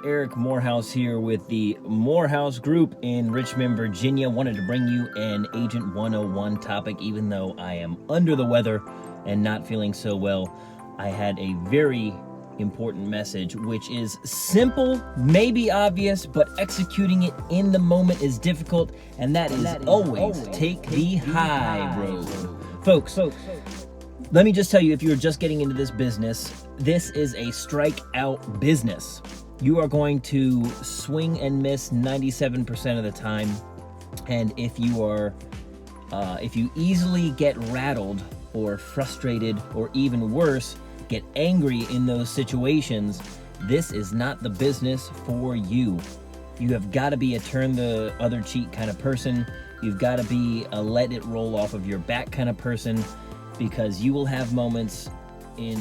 Eric Morehouse here with the Morehouse Group in Richmond, Virginia. Wanted to bring you an Agent 101 topic, even though I am under the weather and not feeling so well. I had a very important message, which is simple, maybe obvious, but executing it in the moment is difficult, and that is always take the high road. Folks, let me just tell you, if you're just getting into this business, this is a strikeout business. You are going to swing and miss 97% of the time, and if you easily get rattled or frustrated or even worse, get angry in those situations, this is not the business for you. You have got to be a turn the other cheek kind of person. You've got to be a let it roll off of your back kind of person, because you will have moments in,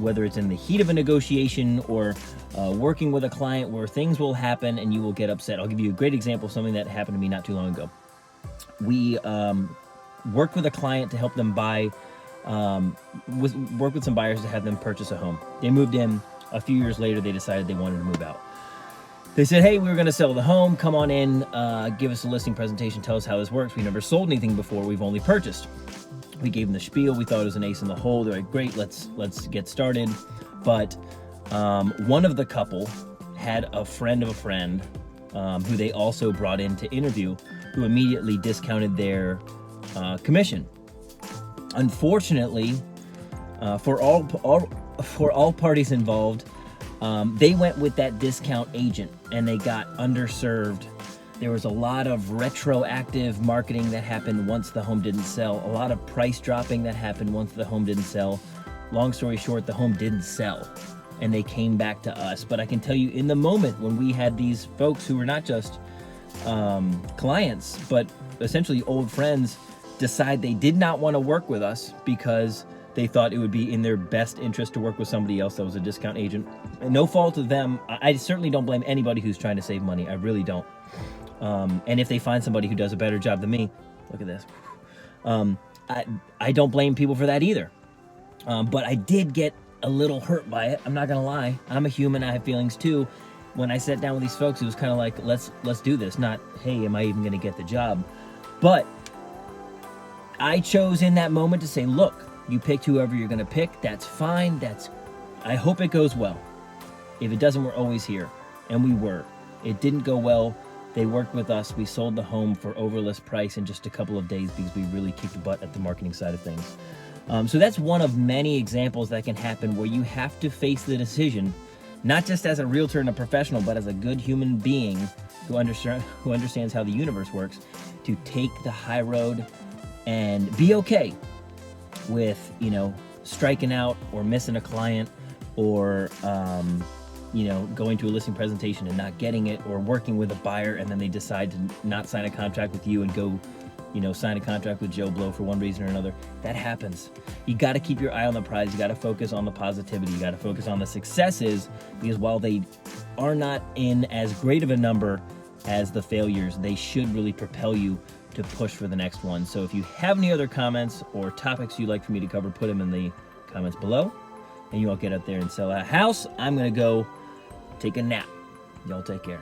whether it's in the heat of a negotiation or working with a client, where things will happen and you will get upset. I'll give you a great example of something that happened to me not too long ago. We worked with a client to help them buy, work with some buyers to have them purchase a home. They moved in. A few years later, they decided they wanted to move out. They said, hey, we're going to sell the home. Come on in, give us a listing presentation, tell us how this works. We never sold anything before. We've only purchased. We gave them the spiel. We thought it was an ace in the hole. They're like, great, let's get started. But one of the couple had a friend of a friend who they also brought in to interview, who immediately discounted their commission. Unfortunately, for all parties involved, they went with that discount agent and they got underserved. There was a lot of retroactive marketing that happened once the home didn't sell, a lot of price dropping that happened once the home didn't sell. Long story short, the home didn't sell and they came back to us. But I can tell you, in the moment when we had these folks who were not just clients, but essentially old friends, decide they did not want to work with us because they thought it would be in their best interest to work with somebody else that was a discount agent. And no fault of them. I certainly don't blame anybody who's trying to save money. I really don't. And if they find somebody who does a better job than me, look at this. I don't blame people for that either. But I did get a little hurt by it. I'm not gonna lie. I'm a human. I have feelings too. When I sat down with these folks, it was kind of like, let's do this. Not, hey, am I even gonna get the job? But I chose in that moment to say, look, you picked whoever you're gonna pick. That's fine. I hope it goes well. If it doesn't, we're always here. And we were. It didn't go well. They worked with us. We sold the home for overlist price in just a couple of days because we really kicked butt at the marketing side of things. So that's one of many examples that can happen where you have to face the decision, not just as a realtor and a professional, but as a good human being who understands how the universe works, to take the high road and be okay with, striking out or missing a client, or going to a listing presentation and not getting it, or working with a buyer and then they decide to not sign a contract with you and go, sign a contract with Joe Blow for one reason or another. That happens. You got to keep your eye on the prize. You got to focus on the positivity. You got to focus on the successes, because while they are not in as great of a number as the failures, they should really propel you to push for the next one. So if you have any other comments or topics you'd like for me to cover, put them in the comments below, and you all get out there and sell a house. I'm going to go take a nap. Y'all take care.